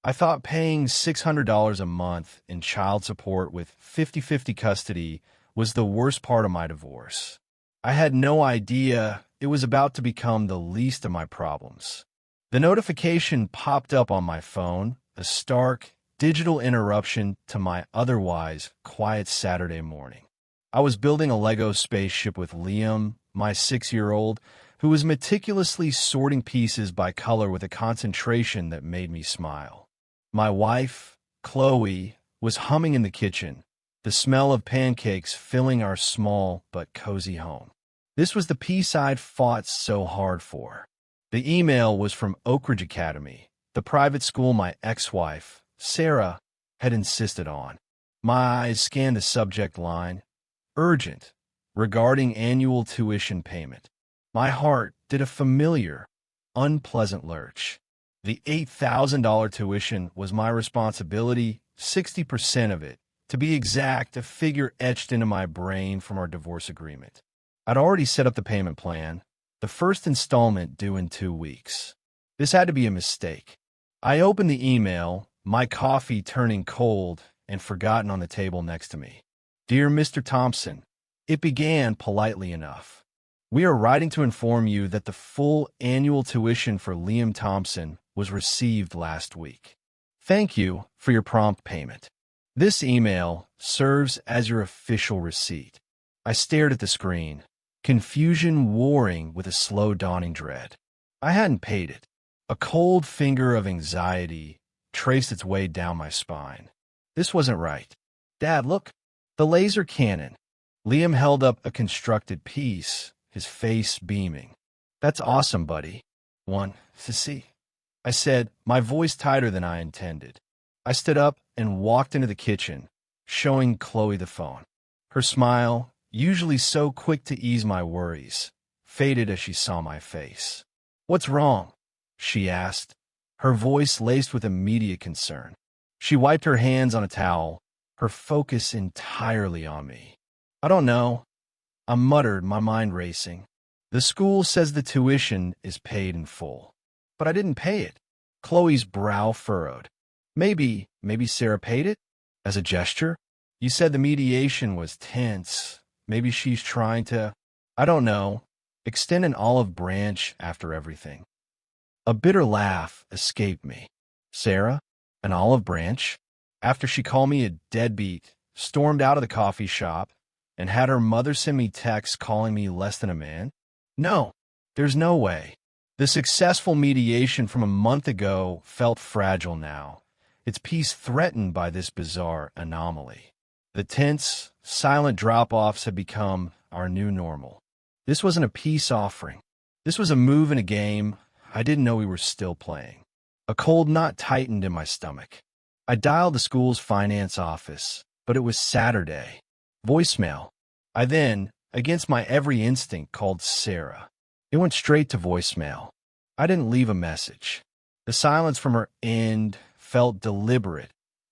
I thought paying $600 a month in child support with 50-50 custody was the worst part of my divorce. I had no idea it was about to become the least of my problems. The notification popped up on my phone, a stark, digital interruption to my otherwise quiet Saturday morning. I was building a Lego spaceship with Liam, my 6-year-old, who was meticulously sorting pieces by color with a concentration that made me smile. My wife, Chloe, was humming in the kitchen, the smell of pancakes filling our small but cozy home. This was the piece I'd fought so hard for. The email was from Oak Ridge Academy, the private school my ex-wife, Sarah, had insisted on. My eyes scanned the subject line, urgent, regarding annual tuition payment. My heart did a familiar, unpleasant lurch. The $8,000 tuition was my responsibility, 60% of it, to be exact, a figure etched into my brain from our divorce agreement. I'd already set up the payment plan, the first installment due in 2 weeks. This had to be a mistake. I opened the email, my coffee turning cold and forgotten on the table next to me. Dear Mr. Thompson, it began politely enough. We are writing to inform you that the full annual tuition for Liam Thompson was received last week. Thank you for your prompt payment. This email serves as your official receipt. I stared at the screen, confusion warring with a slow dawning dread. I hadn't paid it. A cold finger of anxiety traced its way down my spine. This wasn't right. Dad, look. The laser cannon. Liam held up a constructed piece, his face beaming. That's awesome, buddy. Want to see? I said, my voice tighter than I intended. I stood up and walked into the kitchen, showing Chloe the phone. Her smile, usually so quick to ease my worries, faded as she saw my face. What's wrong? She asked, her voice laced with immediate concern. She wiped her hands on a towel, her focus entirely on me. I don't know. I muttered, my mind racing. The school says the tuition is paid in full. But I didn't pay it. Chloe's brow furrowed. Maybe Sarah paid it? As a gesture? You said the mediation was tense. Maybe she's trying to, I don't know, extend an olive branch after everything. A bitter laugh escaped me. Sarah? An olive branch? After she called me a deadbeat, stormed out of the coffee shop, and had her mother send me texts calling me less than a man? No, there's no way. The successful mediation from a month ago felt fragile now, its peace threatened by this bizarre anomaly. The tense, silent drop-offs had become our new normal. This wasn't a peace offering. This was a move in a game I didn't know we were still playing. A cold knot tightened in my stomach. I dialed the school's finance office, but it was Saturday. Voicemail. I then, against my every instinct, called Sarah. It went straight to voicemail. I didn't leave a message. The silence from her end felt deliberate,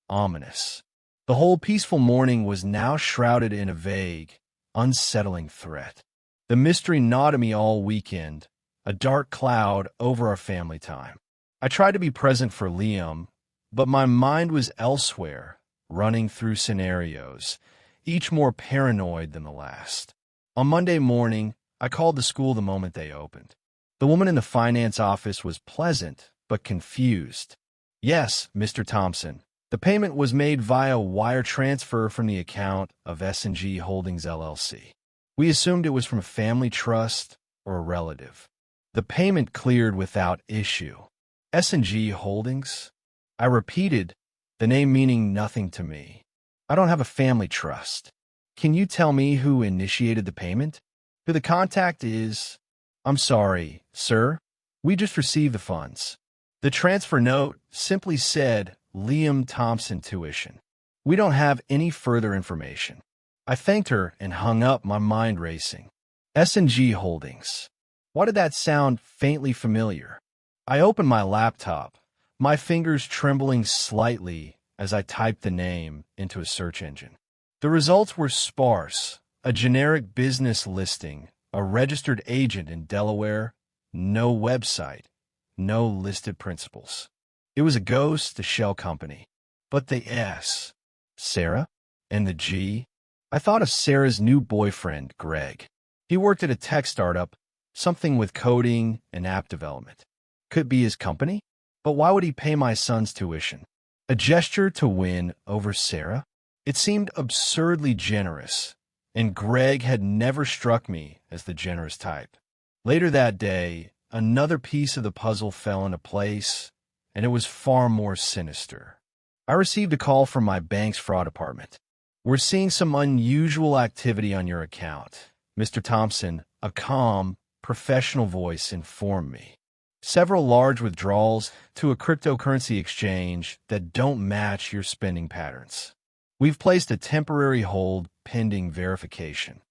ominous. The whole peaceful morning was now shrouded in a vague, unsettling threat. The mystery gnawed at me all weekend, a dark cloud over our family time. I tried to be present for Liam, but my mind was elsewhere, running through scenarios, each more paranoid than the last. On Monday morning, I called the school the moment they opened. The woman in the finance office was pleasant, but confused. Yes, Mr. Thompson. The payment was made via wire transfer from the account of S&G Holdings, LLC. We assumed it was from a family trust or a relative. The payment cleared without issue. S&G Holdings? I repeated, the name meaning nothing to me. I don't have a family trust. Can you tell me who initiated the payment? Who the contact is? I'm sorry, sir. We just received the funds. The transfer note simply said Liam Thompson tuition. We don't have any further information. I thanked her and hung up, my mind racing. S&G Holdings. Why did that sound faintly familiar? I opened my laptop, my fingers trembling slightly as I typed the name into a search engine. The results were sparse, a generic business listing, a registered agent in Delaware, no website, no listed principals. It was a ghost, a shell company. But the S, Sarah, and the G, I thought of Sarah's new boyfriend, Greg. He worked at a tech startup, something with coding and app development. Could be his company? But why would he pay my son's tuition? A gesture to win over Sarah? It seemed absurdly generous, and Greg had never struck me as the generous type. Later that day, another piece of the puzzle fell into place, and it was far more sinister. I received a call from my bank's fraud department. "We're seeing some unusual activity on your account," Mr. Thompson, a calm, professional voice, informed me. "Several large withdrawals to a cryptocurrency exchange that don't match your spending patterns. We've placed a temporary hold pending verification."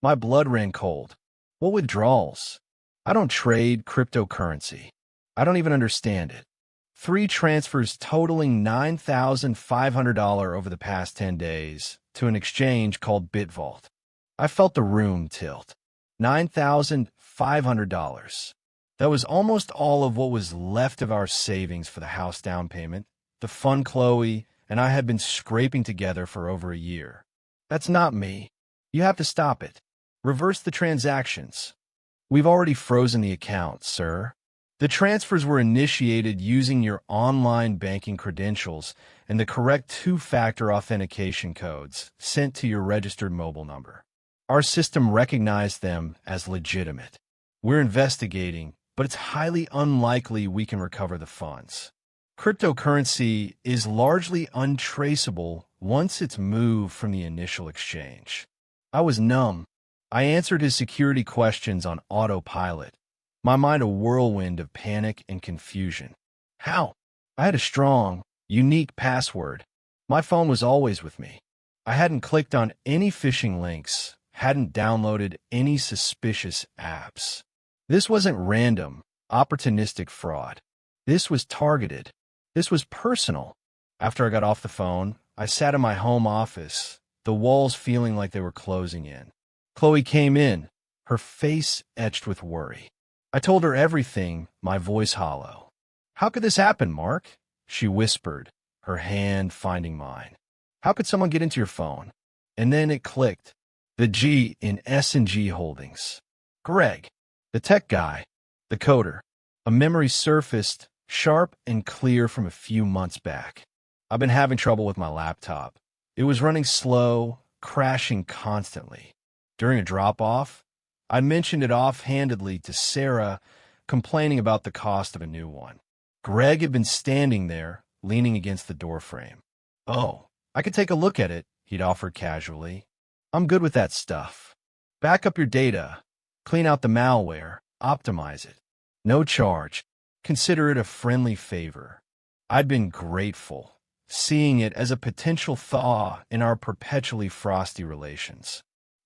My blood ran cold. What withdrawals? I don't trade cryptocurrency. I don't even understand it. 3 transfers totaling $9,500 over the past 10 days to an exchange called BitVault. I felt the room tilt. $9,500. That was almost all of what was left of our savings for the house down payment, the fund Chloe and I had been scraping together for over a year. That's not me. You have to stop it. Reverse the transactions. We've already frozen the account, sir. The transfers were initiated using your online banking credentials and the correct 2-factor authentication codes sent to your registered mobile number. Our system recognized them as legitimate. We're investigating, but it's highly unlikely we can recover the funds. Cryptocurrency is largely untraceable once it's moved from the initial exchange. I was numb. I answered his security questions on autopilot, my mind a whirlwind of panic and confusion. How? I had a strong, unique password. My phone was always with me. I hadn't clicked on any phishing links, hadn't downloaded any suspicious apps. This wasn't random, opportunistic fraud. This was targeted. This was personal. After I got off the phone, I sat in my home office, the walls feeling like they were closing in. Chloe came in, her face etched with worry. I told her everything, my voice hollow. "How could this happen, Mark?" she whispered, her hand finding mine. "How could someone get into your phone?" And then it clicked. The G in S&G Holdings. Greg, the tech guy, the coder. A memory surfaced, sharp and clear from a few months back. I've been having trouble with my laptop. It was running slow, crashing constantly. During a drop-off, I mentioned it offhandedly to Sarah, complaining about the cost of a new one. Greg had been standing there, leaning against the doorframe. "Oh, I could take a look at it," he'd offered casually. "I'm good with that stuff. Back up your data, clean out the malware, optimize it. No charge. Consider it a friendly favor." I'd been grateful, seeing it as a potential thaw in our perpetually frosty relations.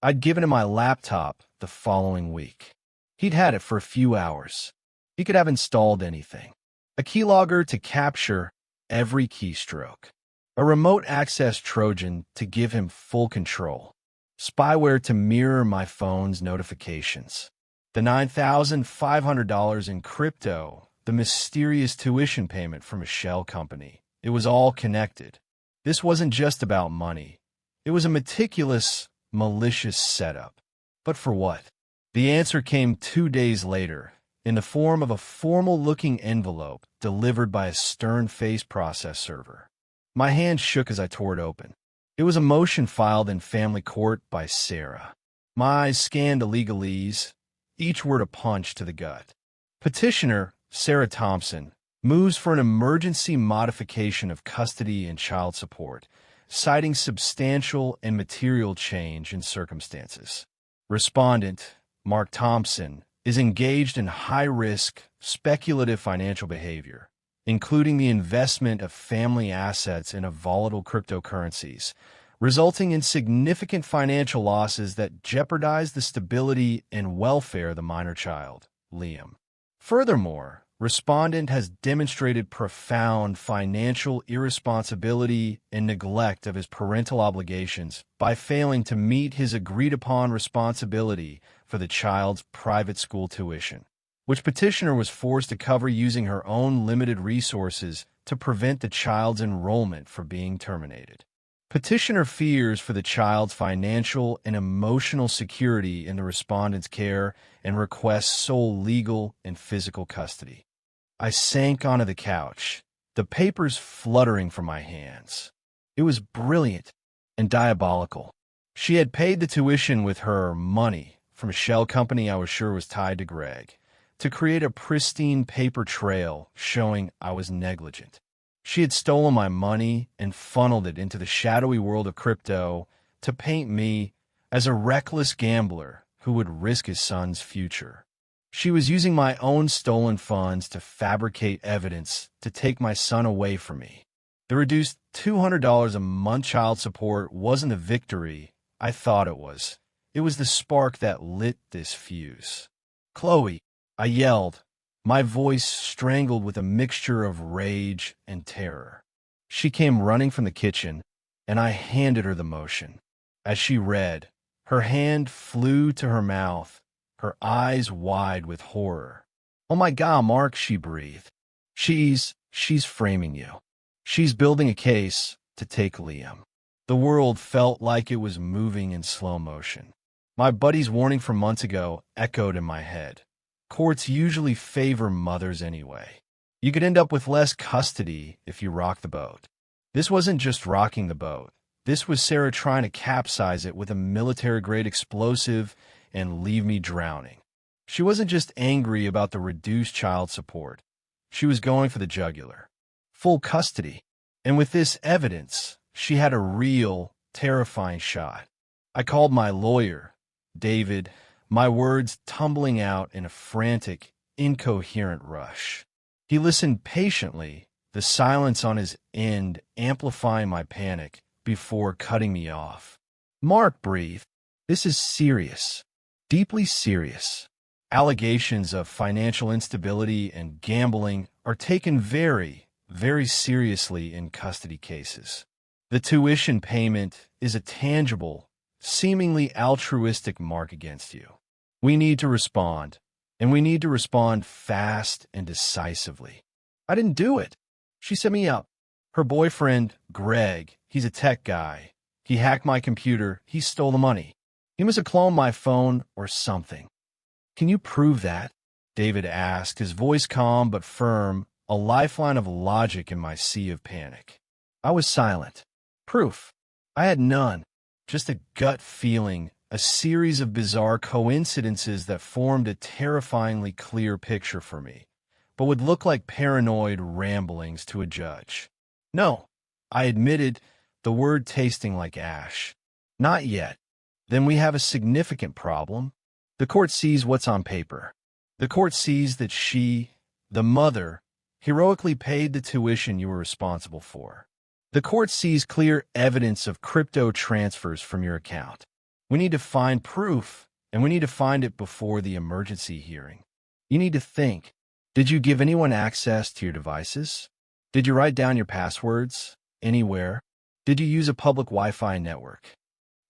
I'd given him my laptop the following week. He'd had it for a few hours. He could have installed anything. A keylogger to capture every keystroke. A remote access Trojan to give him full control. Spyware to mirror my phone's notifications. The $9,500 in crypto, the mysterious tuition payment from a shell company. It was all connected. This wasn't just about money. It was a meticulous, malicious setup. But for what? The answer came 2 days later, in the form of a formal-looking envelope delivered by a stern-faced process server. My hand shook as I tore it open. It was a motion filed in family court by Sarah. My eyes scanned the legalese, each word a punch to the gut. Petitioner, Sarah Thompson, moves for an emergency modification of custody and child support, citing substantial and material change in circumstances. Respondent, Mark Thompson, is engaged in high-risk, speculative financial behavior, including the investment of family assets in volatile cryptocurrencies, resulting in significant financial losses that jeopardize the stability and welfare of the minor child, Liam. Furthermore, respondent has demonstrated profound financial irresponsibility and neglect of his parental obligations by failing to meet his agreed-upon responsibility for the child's private school tuition, which petitioner was forced to cover using her own limited resources to prevent the child's enrollment from being terminated. Petitioner fears for the child's financial and emotional security in the respondent's care and requests sole legal and physical custody. I sank onto the couch, the papers fluttering from my hands. It was brilliant and diabolical. She had paid the tuition with her money from a shell company I was sure was tied to Greg, to create a pristine paper trail showing I was negligent. She had stolen my money and funneled it into the shadowy world of crypto to paint me as a reckless gambler who would risk his son's future. She was using my own stolen funds to fabricate evidence to take my son away from me. The reduced $200 a month child support wasn't the victory I thought it was. It was the spark that lit this fuse. "Chloe," I yelled, my voice strangled with a mixture of rage and terror. She came running from the kitchen, and I handed her the motion. As she read, her hand flew to her mouth, her eyes wide with horror. "Oh my God, Mark," she breathed. She's framing you. She's building a case to take Liam." The world felt like it was moving in slow motion. My buddy's warning from months ago echoed in my head. Courts usually favor mothers anyway. You could end up with less custody if you rock the boat. This wasn't just rocking the boat. This was Sarah trying to capsize it with a military-grade explosive and leave me drowning. She wasn't just angry about the reduced child support. She was going for the jugular. Full custody. And with this evidence, she had a real, terrifying shot. I called my lawyer, David, my words tumbling out in a frantic, incoherent rush. He listened patiently, the silence on his end amplifying my panic before cutting me off. "Mark," breathed, "this is serious, deeply serious. Allegations of financial instability and gambling are taken very, very seriously in custody cases. The tuition payment is a tangible, seemingly altruistic mark against you. We need to respond, and we need to respond fast and decisively." "I didn't do it." She set me up. Her boyfriend, Greg, he's a tech guy. He hacked my computer. He stole the money. He must have cloned my phone or something. "Can you prove that?" David asked, his voice calm but firm, a lifeline of logic in my sea of panic. I was silent. Proof. I had none. Just a gut feeling, a series of bizarre coincidences that formed a terrifyingly clear picture for me, but would look like paranoid ramblings to a judge. "No," I admitted, the word tasting like ash. "Not yet." "Then we have a significant problem. The court sees what's on paper. The court sees that she, the mother, heroically paid the tuition you were responsible for. The court sees clear evidence of crypto transfers from your account. We need to find proof, and we need to find it before the emergency hearing. You need to think. Did you give anyone access to your devices? Did you write down your passwords? Anywhere? Did you use a public Wi-Fi network?"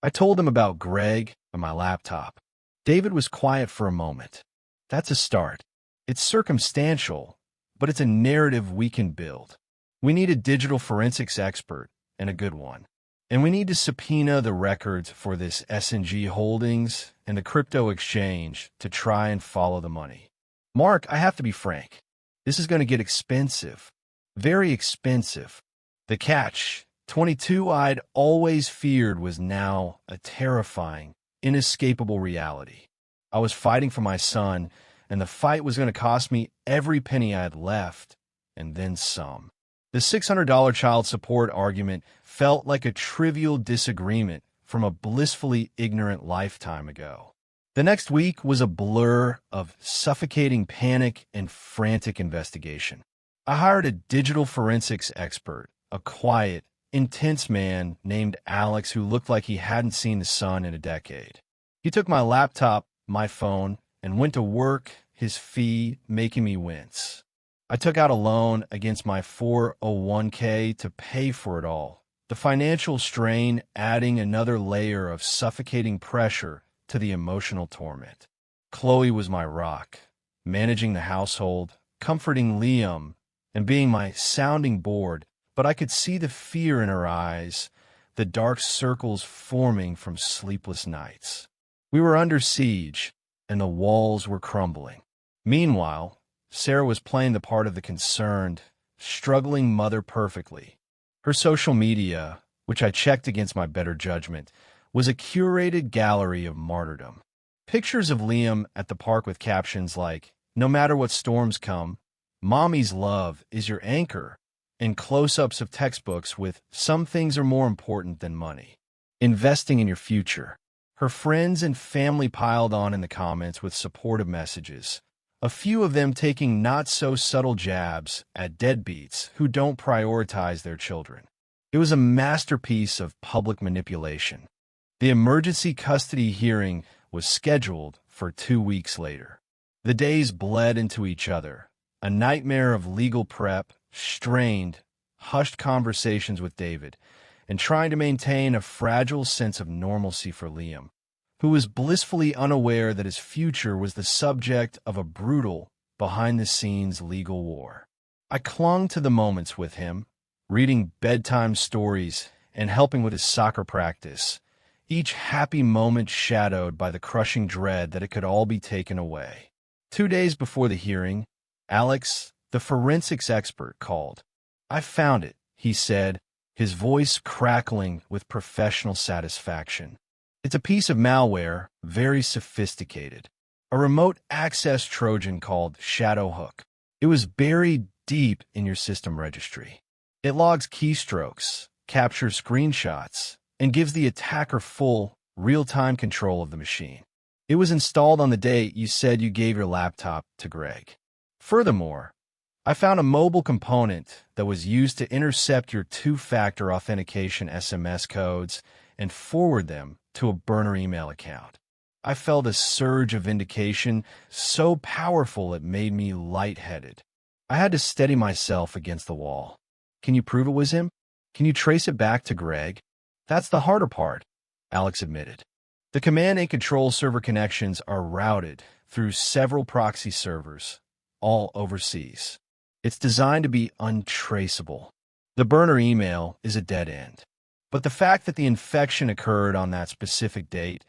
I told him about Greg and my laptop. David was quiet for a moment. "That's a start. It's circumstantial, but it's a narrative we can build. We need a digital forensics expert, and a good one. And we need to subpoena the records for this S&G Holdings and the crypto exchange to try and follow the money. Mark, I have to be frank. This is going to get expensive. Very expensive. The catch, 22 I'd always feared, was now a terrifying, inescapable reality. I was fighting for my son, and the fight was going to cost me every penny I had left, and then some. The $600 child support argument felt like a trivial disagreement from a blissfully ignorant lifetime ago. The next week was a blur of suffocating panic and frantic investigation. I hired a digital forensics expert, a quiet, intense man named Alex who looked like he hadn't seen the sun in a decade. He took my laptop, my phone, and went to work, his fee making me wince. I took out a loan against my 401k to pay for it all, the financial strain adding another layer of suffocating pressure to the emotional torment. Chloe was my rock, managing the household, comforting Liam, and being my sounding board, but I could see the fear in her eyes, the dark circles forming from sleepless nights. We were under siege, and the walls were crumbling. Meanwhile, Sarah was playing the part of the concerned, struggling mother perfectly. Her social media, which I checked against my better judgment, was a curated gallery of martyrdom. Pictures of Liam at the park with captions like, "No matter what storms come, Mommy's love is your anchor," and close-ups of textbooks with "Some things are more important than money." Investing in your future. Her friends and family piled on in the comments with supportive messages, a few of them taking not-so-subtle jabs at deadbeats who don't prioritize their children. It was a masterpiece of public manipulation. The emergency custody hearing was scheduled for 2 weeks later. The days bled into each other, a nightmare of legal prep, strained, hushed conversations with David, and trying to maintain a fragile sense of normalcy for Liam, who was blissfully unaware that his future was the subject of a brutal, behind-the-scenes legal war. I clung to the moments with him, reading bedtime stories and helping with his soccer practice, each happy moment shadowed by the crushing dread that it could all be taken away. 2 days before the hearing, Alex, the forensics expert, called. "I found it," he said, his voice crackling with professional satisfaction. "It's a piece of malware, very sophisticated. A remote access Trojan called Shadowhook. It was buried deep in your system registry. It logs keystrokes, captures screenshots, and gives the attacker full, real-time control of the machine. It was installed on the day you said you gave your laptop to Greg. Furthermore, I found a mobile component that was used to intercept your two-factor authentication SMS codes and forward them to a burner email account. I felt a surge of vindication so powerful it made me lightheaded. I had to steady myself against the wall. Can you prove it was him? Can you trace it back to Greg? That's the harder part, Alex admitted. The command and control server connections are routed through several proxy servers, all overseas. It's designed to be untraceable. The burner email is a dead end. But the fact that the infection occurred on that specific date,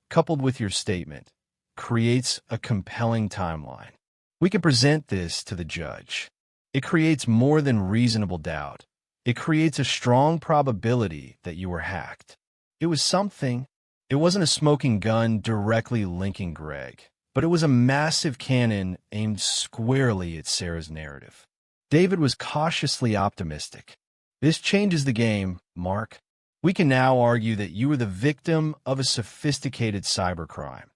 coupled with your statement, creates a compelling timeline. We can present this to the judge. It creates more than reasonable doubt. It creates a strong probability that you were hacked. It was something. It wasn't a smoking gun directly linking Greg, but it was a massive cannon aimed squarely at Sarah's narrative. David was cautiously optimistic. This changes the game, Mark. We can now argue that you were the victim of a sophisticated cybercrime,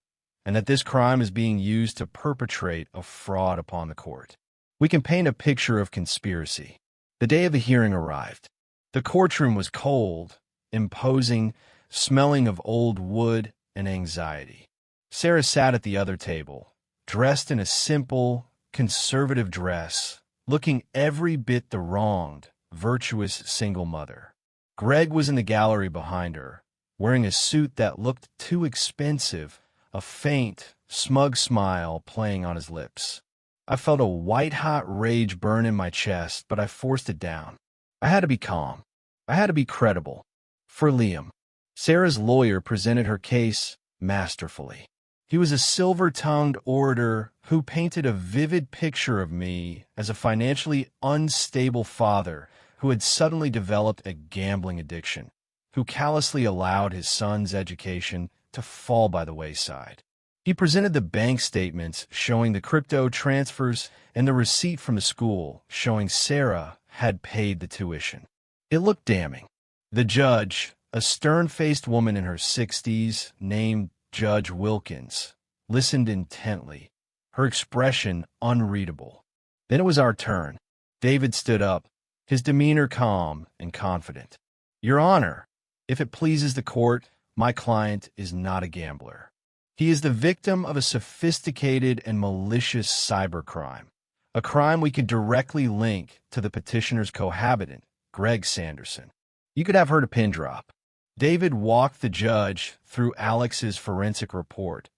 and that this crime is being used to perpetrate a fraud upon the court. We can paint a picture of conspiracy. The day of the hearing arrived. The courtroom was cold, imposing, smelling of old wood and anxiety. Sarah sat at the other table, dressed in a simple, conservative dress, looking every bit the wronged, virtuous single mother. Greg was in the gallery behind her, wearing a suit that looked too expensive, a faint, smug smile playing on his lips. I felt a white-hot rage burn in my chest, but I forced it down. I had to be calm. I had to be credible. For Liam. Sarah's lawyer presented her case masterfully. He was a silver-tongued orator who painted a vivid picture of me as a financially unstable father who had suddenly developed a gambling addiction, who callously allowed his son's education to fall by the wayside. He presented the bank statements showing the crypto transfers and the receipt from the school showing Sarah had paid the tuition. It looked damning. The judge, a stern-faced woman in her 60s named Judge Wilkins, listened intently, her expression unreadable. Then it was our turn. David stood up, his demeanor calm and confident. "Your Honor, if it pleases the court, my client is not a gambler. He is the victim of a sophisticated and malicious cybercrime, a crime we can directly link to the petitioner's cohabitant, Greg Sanderson. You could have heard a pin drop." David walked the judge through Alex's forensic report,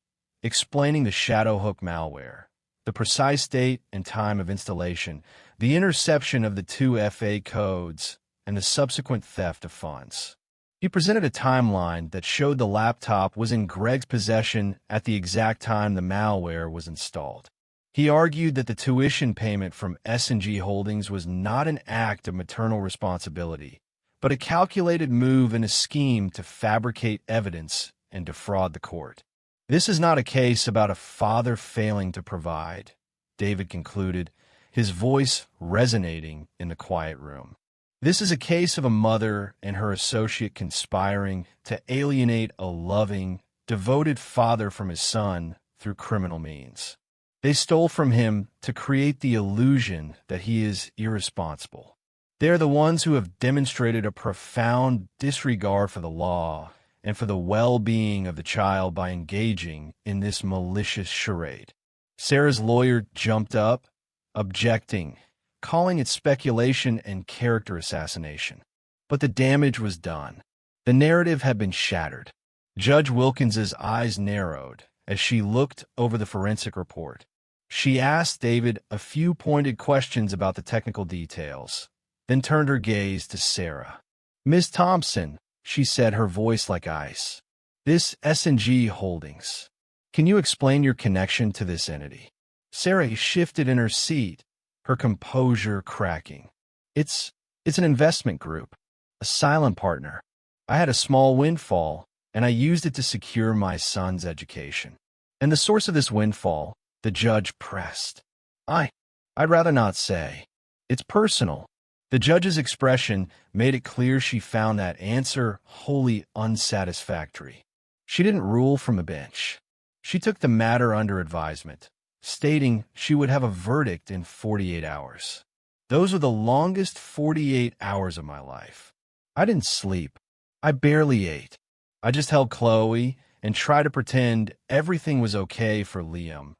explaining the Shadowhook malware, the precise date and time of installation, the interception of the two FA codes, and the subsequent theft of funds. He presented a timeline that showed the laptop was in Greg's possession at the exact time the malware was installed. He argued that the tuition payment from S&G Holdings was not an act of maternal responsibility, but a calculated move in a scheme to fabricate evidence and defraud the court. This is not a case about a father failing to provide, David concluded, his voice resonating in the quiet room. This is a case of a mother and her associate conspiring to alienate a loving, devoted father from his son through criminal means. They stole from him to create the illusion that he is irresponsible. They are the ones who have demonstrated a profound disregard for the law and for the well-being of the child by engaging in this malicious charade. Sarah's lawyer jumped up, objecting, calling it speculation and character assassination. But the damage was done. The narrative had been shattered. Judge Wilkins's eyes narrowed as she looked over the forensic report. She asked David a few pointed questions about the technical details, then turned her gaze to Sarah. "Ms. Thompson," she said, her voice like ice, "this S&G Holdings. Can you explain your connection to this entity?" Sarah shifted in her seat, her composure cracking. It's an investment group, a silent partner. I had a small windfall, and I used it to secure my son's education. And the source of this windfall, the judge pressed. I'd rather not say. It's personal." The judge's expression made it clear she found that answer wholly unsatisfactory. She didn't rule from a bench. She took the matter under advisement, stating she would have a verdict in 48 hours. Those were the longest 48 hours of my life. I didn't sleep. I barely ate. I just held Chloe and tried to pretend everything was okay for Liam,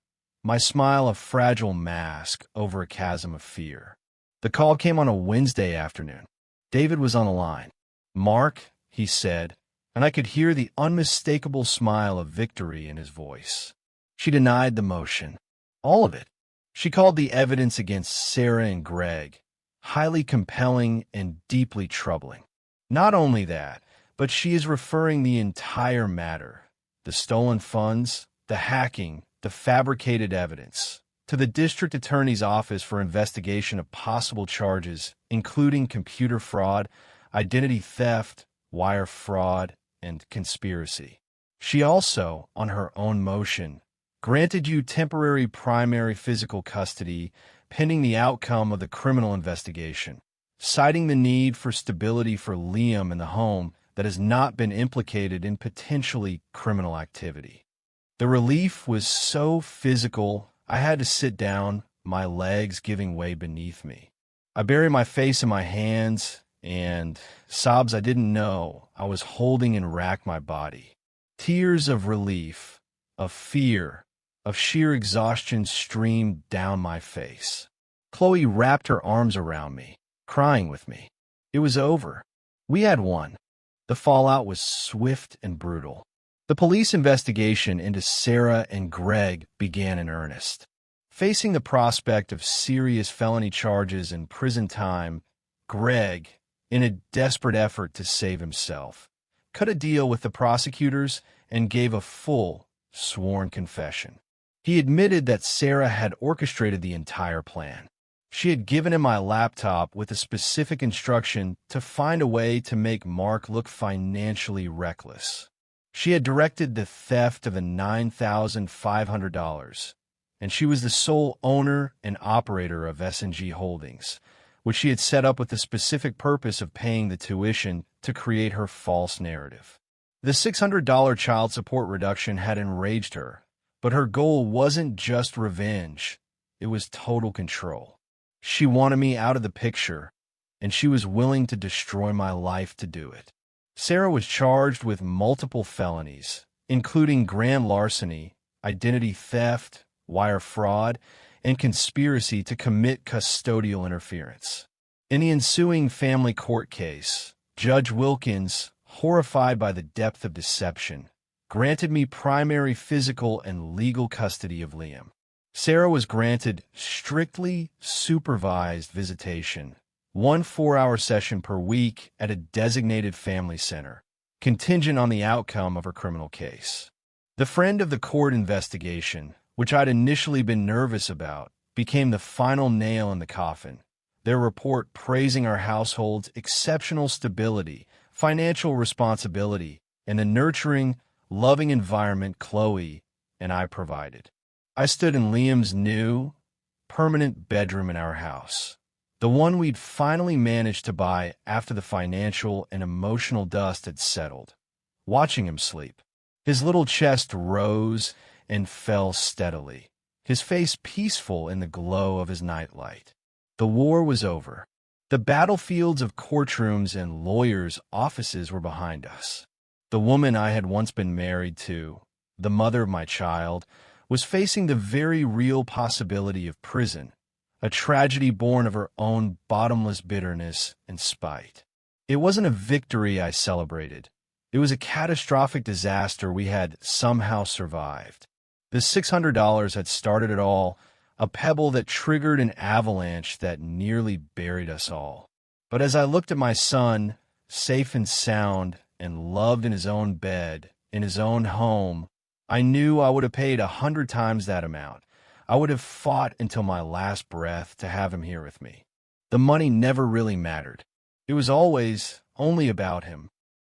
my smile a fragile mask over a chasm of fear. The call came on a Wednesday afternoon. David was on the line. "Mark," he said, and I could hear the unmistakable smile of victory in his voice. She denied the motion. All of it. She called the evidence against Sarah and Greg highly compelling and deeply troubling. Not only that, but she is referring the entire matter, the stolen funds, the hacking, the fabricated evidence, to the district attorney's office for investigation of possible charges, including computer fraud, identity theft, wire fraud, and conspiracy. She also, on her own motion, granted you temporary primary physical custody pending the outcome of the criminal investigation, citing the need for stability for Liam in the home that has not been implicated in potentially criminal activity. The relief was so physical, I had to sit down, my legs giving way beneath me. I buried my face in my hands, and sobs I didn't know I was holding and racked my body. Tears of relief, of fear, of sheer exhaustion streamed down my face. Chloe wrapped her arms around me, crying with me. It was over. We had won. The fallout was swift and brutal. The police investigation into Sarah and Greg began in earnest. Facing the prospect of serious felony charges and prison time, Greg, in a desperate effort to save himself, cut a deal with the prosecutors and gave a full, sworn confession. He admitted that Sarah had orchestrated the entire plan. She had given him my laptop with a specific instruction to find a way to make Mark look financially reckless. She had directed the theft of the $9,500, and she was the sole owner and operator of S&G Holdings, which she had set up with the specific purpose of paying the tuition to create her false narrative. The $600 child support reduction had enraged her, but her goal wasn't just revenge, it was total control. She wanted me out of the picture, and she was willing to destroy my life to do it. Sarah was charged with multiple felonies, including grand larceny, identity theft, wire fraud, and conspiracy to commit custodial interference. In the ensuing family court case, Judge Wilkins, horrified by the depth of deception, granted me primary physical and legal custody of Liam. Sarah was granted strictly supervised visitation, 1 4-hour session per week at a designated family center, contingent on the outcome of her criminal case. The friend of the court investigation, which I'd initially been nervous about, became the final nail in the coffin. Their report praising our household's exceptional stability, financial responsibility, and the nurturing, loving environment Chloe and I provided. I stood in Liam's new, permanent bedroom in our house, the one we'd finally managed to buy after the financial and emotional dust had settled, watching him sleep. His little chest rose and fell steadily, his face peaceful in the glow of his nightlight. The war was over. The battlefields of courtrooms and lawyers' offices were behind us. The woman I had once been married to, the mother of my child, was facing the very real possibility of prison, a tragedy born of her own bottomless bitterness and spite. It wasn't a victory I celebrated. It was a catastrophic disaster we had somehow survived. The $600 had started it all, a pebble that triggered an avalanche that nearly buried us all. But as I looked at my son, safe and sound and loved in his own bed, in his own home, I knew I would have paid 100 times that amount. I would have fought until my last breath to have him here with me. The money never really mattered. It was always only about him.